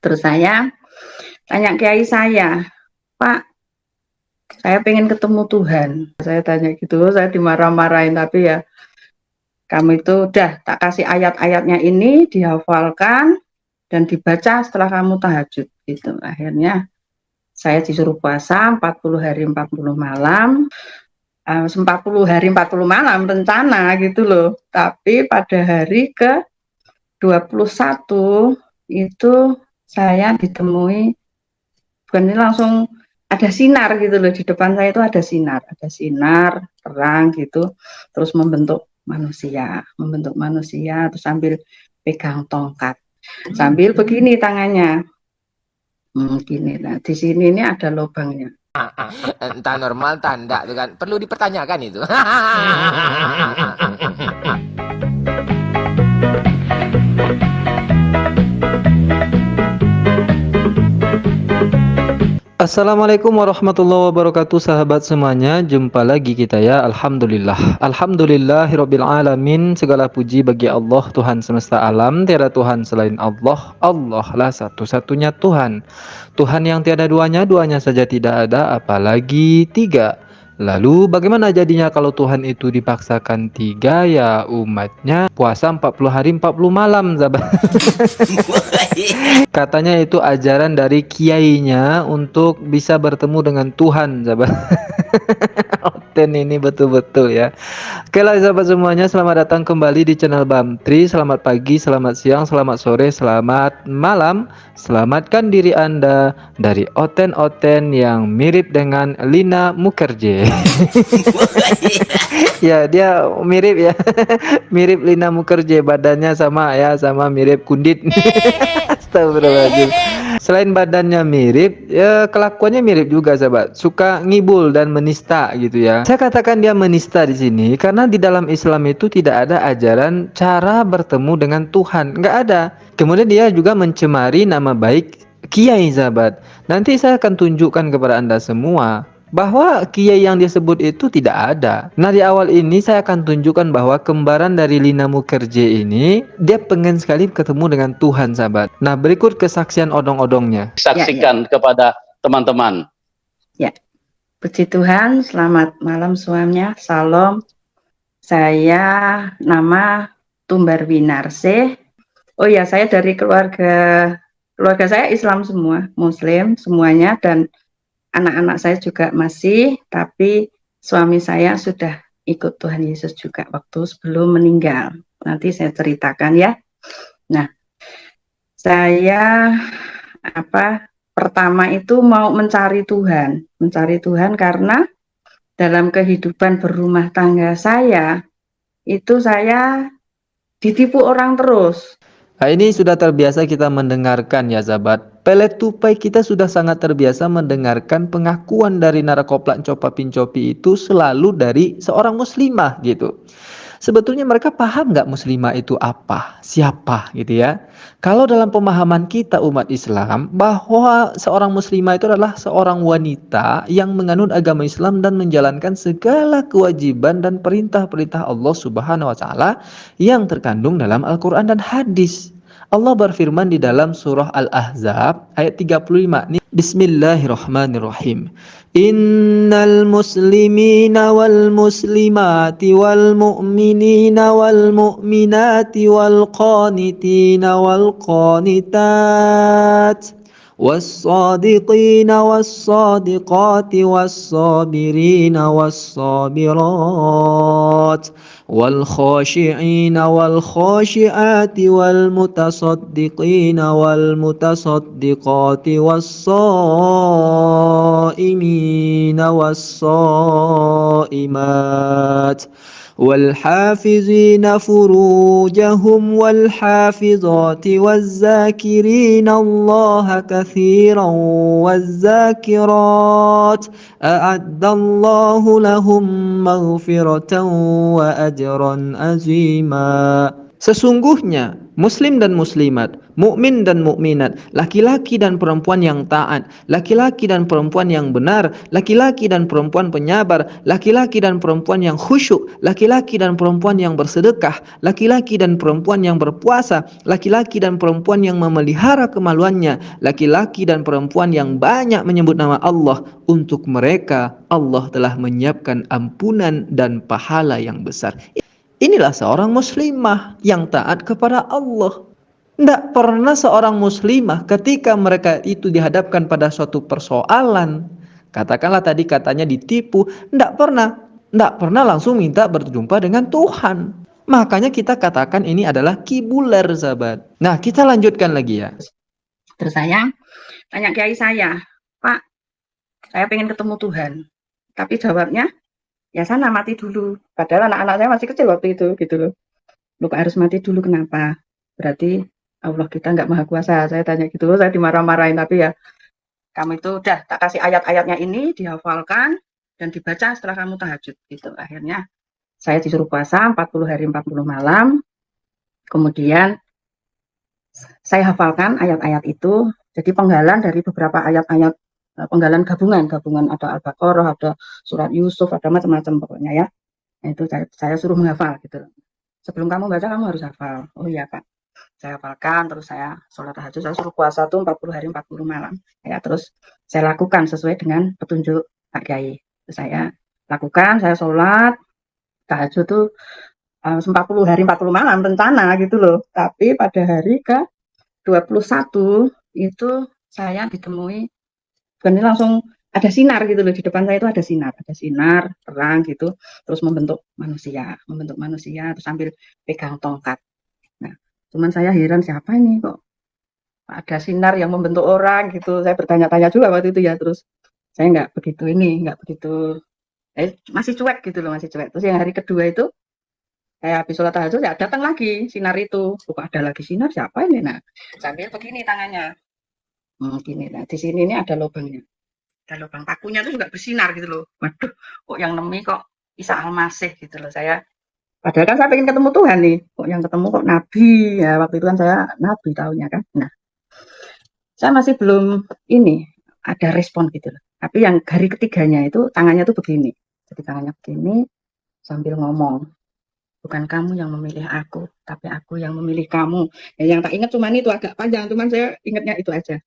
Terus saya tanya kiai saya, Pak, saya pengen ketemu Tuhan. Saya tanya gitu, saya dimarah-marahin, tapi ya kamu itu udah tak kasih ayat-ayatnya ini, dihafalkan dan dibaca setelah kamu tahajud gitu. Akhirnya saya disuruh puasa 40 hari 40 malam. 40 hari 40 malam rencana gitu loh. Tapi pada hari ke 21 itu saya ditemui, bukan ini langsung ada sinar gitu loh, di depan saya itu ada sinar terang gitu, terus membentuk manusia terus sambil pegang tongkat, sambil begini tangannya, gini. Nah di sini ini ada lubangnya. Entah normal, entah enggak, itu kan perlu dipertanyakan itu. Assalamualaikum warahmatullahi wabarakatuh, sahabat semuanya. Jumpa lagi kita ya. Alhamdulillahirabbil alamin. Segala puji bagi Allah, Tuhan semesta alam. Tiada Tuhan selain Allah. Allah lah satu-satunya Tuhan. Tuhan yang tiada duanya, duanya saja tidak ada, apalagi tiga. Lalu bagaimana jadinya kalau Tuhan itu dipaksakan tiga? Ya umatnya puasa 40 hari 40 malam, sahabat. Katanya itu ajaran dari kiainya untuk bisa bertemu dengan Tuhan, sahabat. Oten ini betul-betul ya. Oke lah sahabat semuanya, selamat datang kembali di channel Bamtri. Selamat pagi, selamat siang, selamat sore, selamat malam. Selamatkan diri Anda dari oten-oten yang mirip dengan Lina Mukherjee. Ya dia mirip ya. Mirip Lina Mukherjee, badannya sama ya, sama mirip Kundit. Astagfirullahaladzim. Selain badannya mirip, ya kelakuannya mirip juga, sahabat. Suka ngibul dan menista gitu ya. Saya katakan dia menista di sini karena di dalam Islam itu tidak ada ajaran cara bertemu dengan Tuhan, nggak ada. Kemudian dia juga mencemari nama baik kiai, sahabat. Nanti saya akan tunjukkan kepada Anda semua bahwa kiai yang disebut itu tidak ada. Nah, di awal ini saya akan tunjukkan bahwa kembaran dari Lina Mukherjee ini dia pengen sekali ketemu dengan Tuhan, sahabat. Nah, berikut kesaksian odong-odongnya. Saksikan kepada teman-teman. Ya, puji Tuhan, selamat malam semuanya. Salam. Saya nama Tumbar Winarse. Oh ya, saya dari keluarga saya Islam semua, Muslim semuanya, dan anak-anak saya juga masih, tapi suami saya sudah ikut Tuhan Yesus juga waktu sebelum meninggal. Nanti saya ceritakan ya. Nah, saya pertama itu mau mencari Tuhan karena dalam kehidupan berumah tangga saya itu saya ditipu orang terus. Nah, ini sudah terbiasa kita mendengarkan ya, sahabat. Pelet tupai kita sudah sangat terbiasa mendengarkan pengakuan dari narakopla Copa Pincopi itu selalu dari seorang muslimah gitu. Sebetulnya mereka paham nggak muslimah itu apa, siapa gitu ya. Kalau dalam pemahaman kita umat Islam bahwa seorang muslimah itu adalah seorang wanita yang menganut agama Islam dan menjalankan segala kewajiban dan perintah-perintah Allah Subhanahu wa taala yang terkandung dalam Al-Qur'an dan hadis. Allah berfirman di dalam surah Al-Ahzab ayat 35 nih, Bismillahirrahmanirrahim. Innal muslimina wal muslimati wal mu'minina wal mu'minati wal qanitina wal qanitat والصادقين والصادقات والصابرين والصابرات والخاشعين والخاشعات والمتصدقين والمتصدقات والصائمين والصائمات والحافظين فروجهم والحافظات والذاكرين الله كثيرا والذاكرات أعد الله لهم مغفرة وأجرا عظيما. Sesungguhnya muslim dan muslimat, mukmin dan mukminat, laki-laki dan perempuan yang taat, laki-laki dan perempuan yang benar, laki-laki dan perempuan penyabar, laki-laki dan perempuan yang khusyuk, laki-laki dan perempuan yang bersedekah, laki-laki dan perempuan yang berpuasa, laki-laki dan perempuan yang memelihara kemaluannya, laki-laki dan perempuan yang banyak menyebut nama Allah. Untuk mereka Allah telah menyiapkan ampunan dan pahala yang besar. Inilah seorang muslimah yang taat kepada Allah. Tidak pernah seorang muslimah ketika mereka itu dihadapkan pada suatu persoalan, katakanlah tadi katanya ditipu, tidak pernah langsung minta berjumpa dengan Tuhan. Makanya kita katakan ini adalah kibuler, sahabat. Nah, kita lanjutkan lagi ya. Terus saya tanya kiai saya, Pak, saya pengen ketemu Tuhan. Tapi jawabnya, ya sana mati dulu. Padahal anak-anak saya masih kecil waktu itu, gitu loh. Lu kok harus mati dulu, kenapa? Berarti Allah kita nggak maha kuasa. Saya tanya gitu, saya dimarah-marahin. Tapi ya, kamu itu udah tak kasih ayat-ayatnya ini, dihafalkan, dan dibaca setelah kamu tahajud. Gitu. Akhirnya, saya disuruh puasa 40 hari 40 malam. Kemudian, saya hafalkan ayat-ayat itu. Jadi penggalan dari beberapa ayat-ayat, penggalan gabungan ada Al-Baqarah, ada surat Yusuf, ada macam-macam pokoknya ya. Nah, itu saya suruh menghafal gitu. Sebelum kamu baca kamu harus hafal. Oh iya Pak. Saya hafalkan, terus saya sholat tahajud, saya suruh puasa tuh 40 hari 40 malam. Ya, terus saya lakukan sesuai dengan petunjuk Pak Kiai. Terus saya lakukan, saya sholat tahajud tuh 40 hari 40 malam rencana gitu loh. Tapi pada hari ke 21 itu saya ditemui, bukan ini langsung ada sinar gitu loh, di depan saya itu ada sinar terang gitu, terus membentuk manusia, terus sambil pegang tongkat. Nah, cuman saya heran siapa ini kok ada sinar yang membentuk orang gitu. Saya bertanya-tanya juga waktu itu ya, terus saya nggak begitu, masih cuek gitu loh, masih cuek. Terus yang hari kedua itu saya habis sholat tahajud ya datang lagi sinar itu. Kok ada lagi sinar, siapa ini? Nah, sambil begini tangannya. Gini. Nah, di sini ini ada lubangnya. Ada lubang pakunya itu juga bersinar gitu loh. Waduh, kok yang nemi kok Isa Al-Masih gitu loh. Saya padahal kan saya pengen ketemu Tuhan nih. Kok yang ketemu kok Nabi. Ya, waktu itu kan saya Nabi tahunnya kan. Nah, saya masih belum ini ada respon gitu loh. Tapi yang hari ketiganya itu tangannya tuh begini. Jadi tangannya begini sambil ngomong. Bukan kamu yang memilih aku, tapi aku yang memilih kamu. Ya, yang tak ingat cuman itu agak panjang, cuman saya ingatnya itu aja.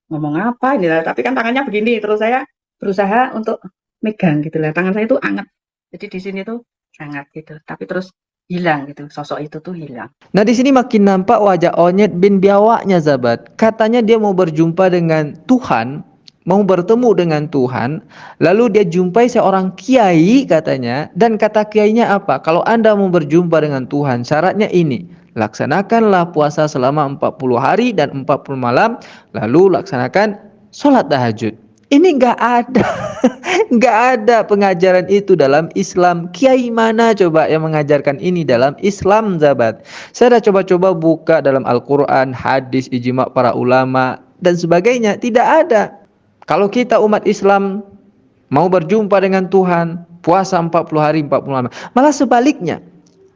Ngomong apa ini lah, tapi kan tangannya begini, terus saya berusaha untuk megang gitu lah. Tangan saya itu anget. Jadi di sini tuh sangat gitu, tapi terus hilang gitu, sosok itu tuh hilang. Nah, di sini makin nampak wajah Onyet bin Biawaknya, sahabat. Katanya dia mau berjumpa dengan Tuhan, mau bertemu dengan Tuhan, lalu dia jumpai seorang kiai katanya, dan kata kiainya apa? Kalau Anda mau berjumpa dengan Tuhan, syaratnya ini, laksanakanlah puasa selama 40 hari dan 40 malam, lalu laksanakan sholat tahajud. Ini nggak ada. Nggak ada pengajaran itu dalam Islam. Kiai mana coba yang mengajarkan ini dalam Islam, sahabat? Saya dah coba-coba buka dalam Al-Quran, hadis, ijma' para ulama, dan sebagainya. Tidak ada. Kalau kita umat Islam mau berjumpa dengan Tuhan, puasa 40 hari 40 malam. Malah sebaliknya,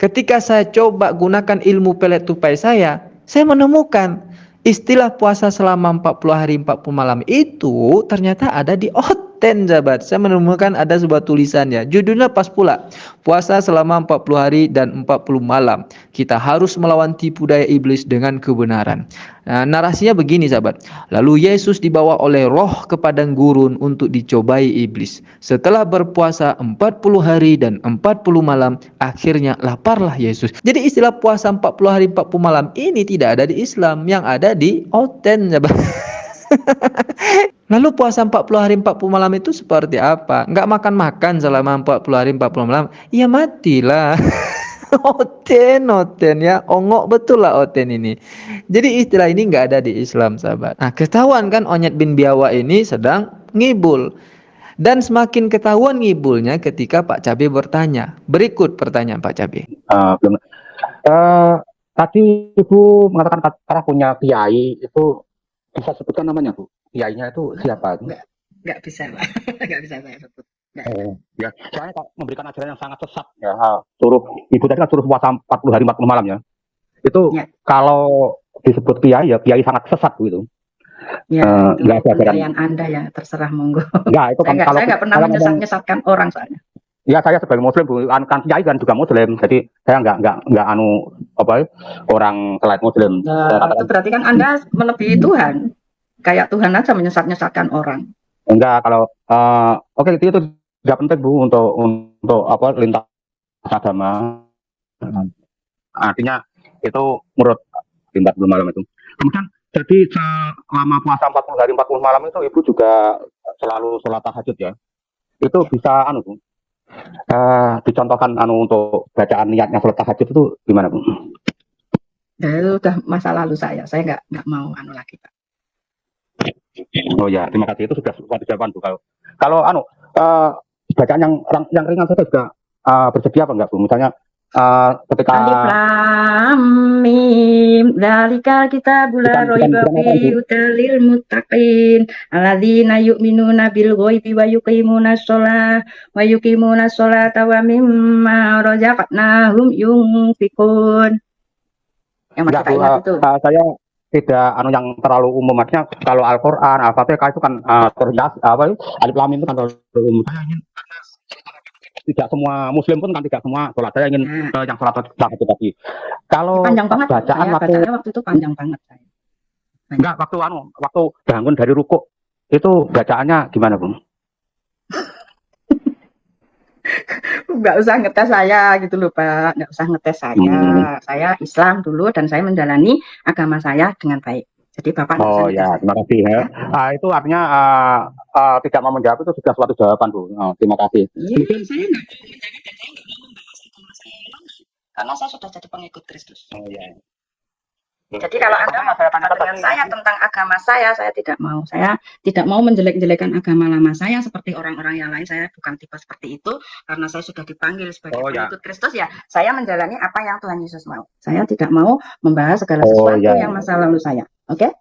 ketika saya coba gunakan ilmu pelet tupai saya menemukan istilah puasa selama 40 hari 40 malam itu ternyata ada di Oten, sahabat. Saya menemukan ada sebuah tulisannya. Judulnya pas pula. Puasa selama 40 hari dan 40 malam. Kita harus melawan tipu daya iblis dengan kebenaran. Nah, narasinya begini, sahabat. Lalu Yesus dibawa oleh roh ke padang gurun untuk dicobai iblis. Setelah berpuasa 40 hari dan 40 malam, akhirnya laparlah Yesus. Jadi istilah puasa 40 hari 40 malam ini tidak ada di Islam, yang ada di Oten, sahabat. Lalu puasa 40 hari 40 malam itu seperti apa? Enggak makan-makan selama 40 hari 40 malam? Ya matilah. Oten ya, ongok betul lah Oten ini. Jadi istilah ini nggak ada di Islam, sahabat. Nah, ketahuan kan Onyet bin Biawak ini sedang ngibul. Dan semakin ketahuan ngibulnya ketika Pak Cabe bertanya. Berikut pertanyaan Pak Cabe. Belum. Tadi Ibu mengatakan karena punya kiai itu, bisa sebutkan namanya Bu? Kiainya itu siapa? Nggak bisa Pak. Nggak bisa saya sebut. Ya, soalnya memberikan ajaran yang sangat sesat ya. Suruh Ibu tadi kan suruh puasa 40 hari 40 malam ya. Itu Ya. kalau disebut kiai ya kiai sangat sesat Bu itu. Ya, itu Nggak ada ajaran. penilaian Anda ya, terserah monggo. Enggak, itu kan Saya nggak pernah kalau ngomong menyesatkan orang soalnya. ya saya sebagai muslim Bu, kan kiai kan juga muslim. Jadi saya enggak anu apa orang selain muslim. Saya Nah, itu katakan berarti kan Anda melebihi Tuhan. Kayak Tuhan aja menyesatkan orang. enggak kalau oke itu enggak penting Bu untuk apa lintas agama. Artinya itu menurut 40 malam itu. Kemudian jadi selama puasa 40 hari 40 malam itu Ibu juga selalu sholat tahajud ya. Itu bisa anu Bu. Dicontohkan anu untuk bacaan niatnya sholat tahajud itu gimana Bu? Nah, itu udah masa lalu saya nggak mau anu lagi Pak. Oh ya, terima kasih itu sudah suatu jawaban Bu. Kalau anu bacaan yang ringan saja juga bersedia apa enggak Bu? Misalnya ketika Alif Lam Mim Dzalikal kitabul la raiba fihi hudal lil muttaqin alladzina yu'minuna bil ghaibi wa yuqimuna sholata wa mimma razaqnahum yunfikun. Yang masih enggak tak Bu, ingat itu. saya tidak anu yang terlalu umum artinya kalau Al-Qur'an, Al-Fatihah itu kan terhias apa Alif Lam Mim itu kan terlalu umum. Saya ingin tidak semua muslim pun kan tidak semua sholat. Saya ingin yang sholat tahajud tadi. Kalau Panjang banget bacaan waktu itu panjang banget saya. enggak waktu bangun dari rukuk itu bacaannya gimana Bu? Nggak usah ngetes saya gitu loh Pak, nggak usah ngetes saya. Saya Islam dulu dan saya menjalani agama saya dengan baik. Jadi Bapak nggak usah Oh ngetes ya, saya. terima kasih ya. Itu artinya tidak mau menjawab itu sudah suatu jawaban Bu. Terima kasih. Iya, saya nggak mau menjawab dan saya nggak mau membahas agama saya lagi. Karena saya sudah jadi pengikut Kristus. Oh ya. Jadi kalau Anda mau bertanya dengan saya tentang agama saya tidak mau. Saya tidak mau menjelek-jelekan agama lama saya seperti orang-orang yang lain. Saya bukan tipe seperti itu karena saya sudah dipanggil sebagai pengikut Kristus ya. Saya menjalani apa yang Tuhan Yesus mau. Saya tidak mau membahas segala sesuatu yang masa lalu saya. Oke?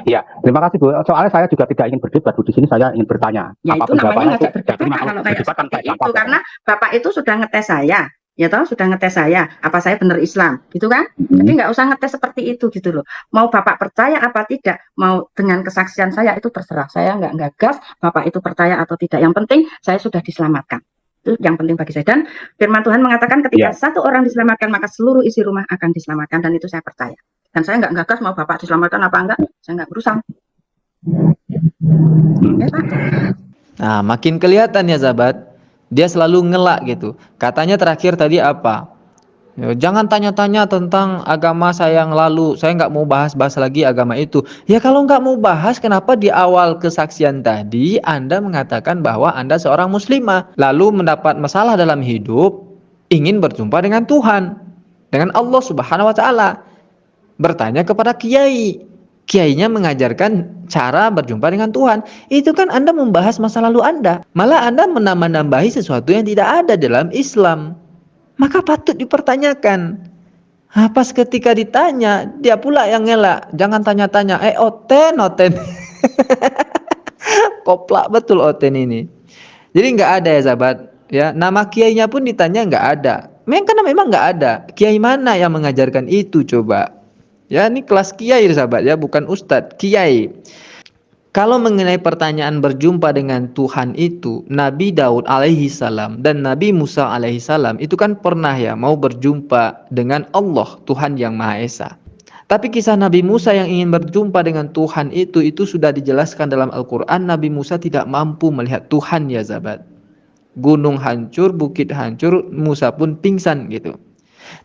Ya, terima kasih Bu. Soalnya saya juga tidak ingin berdebat Bu. Di sini saya ingin bertanya. Ya itu namanya ngajak berdebat kalau kayak seperti itu. Karena Bapak itu sudah ngetes saya. Ya toh sudah ngetes saya, apa saya benar Islam, gitu kan? Jadi nggak usah ngetes seperti itu gitu loh. Mau Bapak percaya apa tidak, mau dengan kesaksian saya itu terserah. Saya nggak gagas Bapak itu percaya atau tidak. Yang penting saya sudah diselamatkan. Itu yang penting bagi saya. Dan firman Tuhan mengatakan ketika satu orang diselamatkan maka seluruh isi rumah akan diselamatkan dan itu saya percaya. Dan saya nggak gagas mau Bapak diselamatkan apa enggak, saya nggak berusaha. Ya, Pak. Nah, makin kelihatan ya sahabat. Dia selalu ngelak gitu. Katanya terakhir tadi apa? Ya, jangan tanya-tanya tentang agama saya yang lalu. Saya nggak mau bahas-bahas lagi agama itu. Ya kalau nggak mau bahas, kenapa di awal kesaksian tadi Anda mengatakan bahwa Anda seorang muslimah, lalu mendapat masalah dalam hidup, ingin berjumpa dengan Tuhan, dengan Allah Subhanahu Wa Taala, bertanya kepada kiai. Kiainya mengajarkan cara berjumpa dengan Tuhan. Itu kan Anda membahas masa lalu Anda. Malah Anda menambah-nambahi sesuatu yang tidak ada dalam Islam. Maka patut dipertanyakan. Pas ketika ditanya, dia pula yang ngelak. Jangan tanya-tanya. Oten. Koplak betul Oten ini. Jadi nggak ada ya sahabat. Ya, nama kiainya pun ditanya nggak ada. Karena memang nggak ada. Kiai mana yang mengajarkan itu coba? Ya, ini kelas kiai sahabat ya, bukan ustadz, kiai. Kalau mengenai pertanyaan berjumpa dengan Tuhan itu, Nabi Daud alaihi salam dan Nabi Musa alaihi salam itu kan pernah ya mau berjumpa dengan Allah, Tuhan yang Maha Esa. Tapi kisah Nabi Musa yang ingin berjumpa dengan Tuhan itu sudah dijelaskan dalam Al-Quran. Nabi Musa tidak mampu melihat Tuhan ya sahabat. Gunung hancur, bukit hancur, Musa pun pingsan gitu.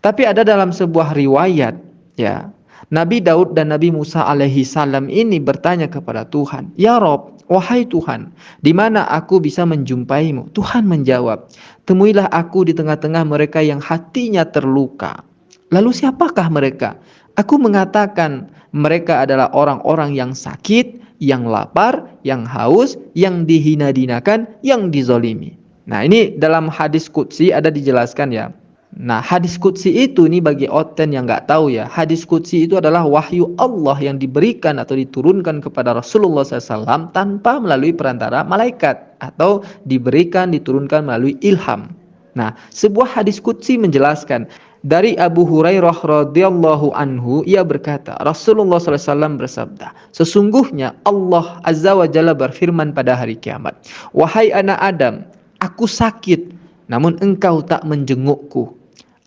Tapi ada dalam sebuah riwayat ya, Nabi Daud dan Nabi Musa alaihi salam ini bertanya kepada Tuhan, "Ya Rob, wahai Tuhan, di mana aku bisa menjumpaimu?" Tuhan menjawab, "Temuilah aku di tengah-tengah mereka yang hatinya terluka." Lalu siapakah mereka? Aku mengatakan mereka adalah orang-orang yang sakit, yang lapar, yang haus, yang dihina-dinakan, yang dizolimi. Nah, ini dalam hadis qudsi ada dijelaskan ya. Nah, hadis qudsi itu nih bagi Oten yang nggak tahu ya, hadis qudsi itu adalah wahyu Allah yang diberikan atau diturunkan kepada Rasulullah SAW tanpa melalui perantara malaikat atau diturunkan melalui ilham. Nah, sebuah hadis qudsi menjelaskan dari Abu Hurairah radhiyallahu anhu, ia berkata, Rasulullah SAW bersabda, sesungguhnya Allah Azza wa Jalla berfirman pada hari kiamat, wahai anak Adam, aku sakit, namun engkau tak menjengukku.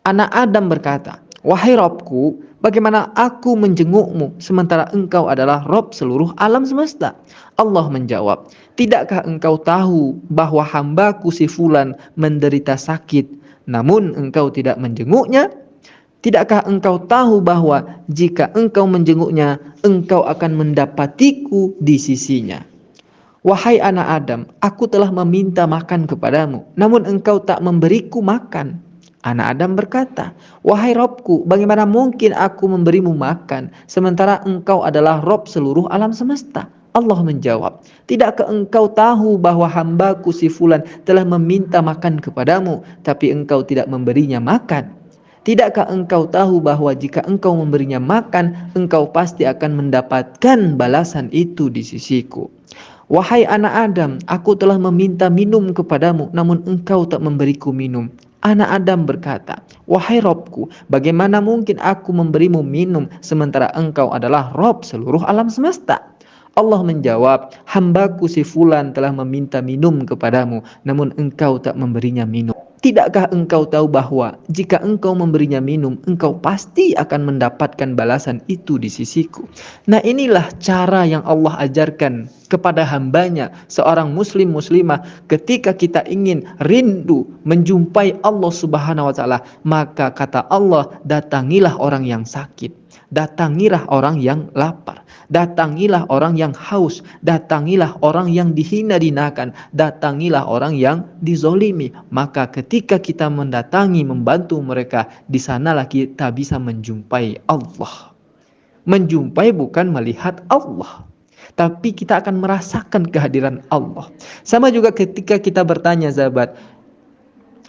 Anak Adam berkata, wahai Robku, bagaimana aku menjengukmu sementara engkau adalah Rob seluruh alam semesta? Allah menjawab, tidakkah engkau tahu bahwa hambaku si fulan menderita sakit, namun engkau tidak menjenguknya? Tidakkah engkau tahu bahwa jika engkau menjenguknya, engkau akan mendapatiku di sisinya? Wahai anak Adam, aku telah meminta makan kepadamu, namun engkau tak memberiku makan. Anak Adam berkata, wahai Robku, bagaimana mungkin aku memberimu makan, sementara engkau adalah Rob seluruh alam semesta? Allah menjawab, tidakkah engkau tahu bahwa hambaku si fulan telah meminta makan kepadamu, tapi engkau tidak memberinya makan? Tidakkah engkau tahu bahwa jika engkau memberinya makan, engkau pasti akan mendapatkan balasan itu di sisiku? Wahai anak Adam, aku telah meminta minum kepadamu, namun engkau tak memberiku minum. Anak Adam berkata, wahai Robku, bagaimana mungkin aku memberimu minum sementara engkau adalah Rob seluruh alam semesta? Allah menjawab, hambaku si fulan telah meminta minum kepadamu, namun engkau tak memberinya minum. Tidakkah engkau tahu bahwa jika engkau memberinya minum, engkau pasti akan mendapatkan balasan itu di sisiku? Nah, inilah cara yang Allah ajarkan kepada hambanya, seorang muslim muslimah, ketika kita ingin rindu menjumpai Allah Subhanahu wa taala, maka kata Allah, datangilah orang yang sakit, datangilah orang yang lapar, datangilah orang yang haus, datangilah orang yang dihina-hinakan, datangilah orang yang dizolimi. Maka ketika kita mendatangi, membantu mereka, di sanalah kita bisa menjumpai Allah. Menjumpai bukan melihat Allah, tapi kita akan merasakan kehadiran Allah. Sama juga ketika kita bertanya, sahabat,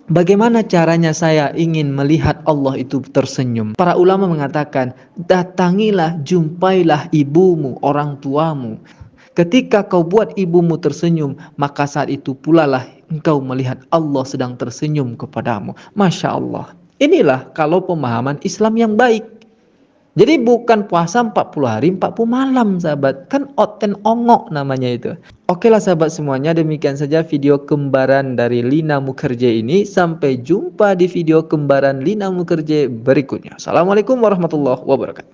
bagaimana caranya saya ingin melihat Allah itu tersenyum? Para ulama mengatakan, datangilah, jumpailah ibumu, orang tuamu. Ketika kau buat ibumu tersenyum, maka saat itu pula lah engkau melihat Allah sedang tersenyum kepadamu. Masya Allah. Inilah kalau pemahaman Islam yang baik. Jadi bukan puasa 40 hari 40 malam, sahabat. Kan oten ongok namanya itu. Oke lah sahabat semuanya, demikian saja video kembaran dari Lina Mukherjee ini. Sampai jumpa di video kembaran Lina Mukherjee berikutnya. Assalamualaikum warahmatullahi wabarakatuh.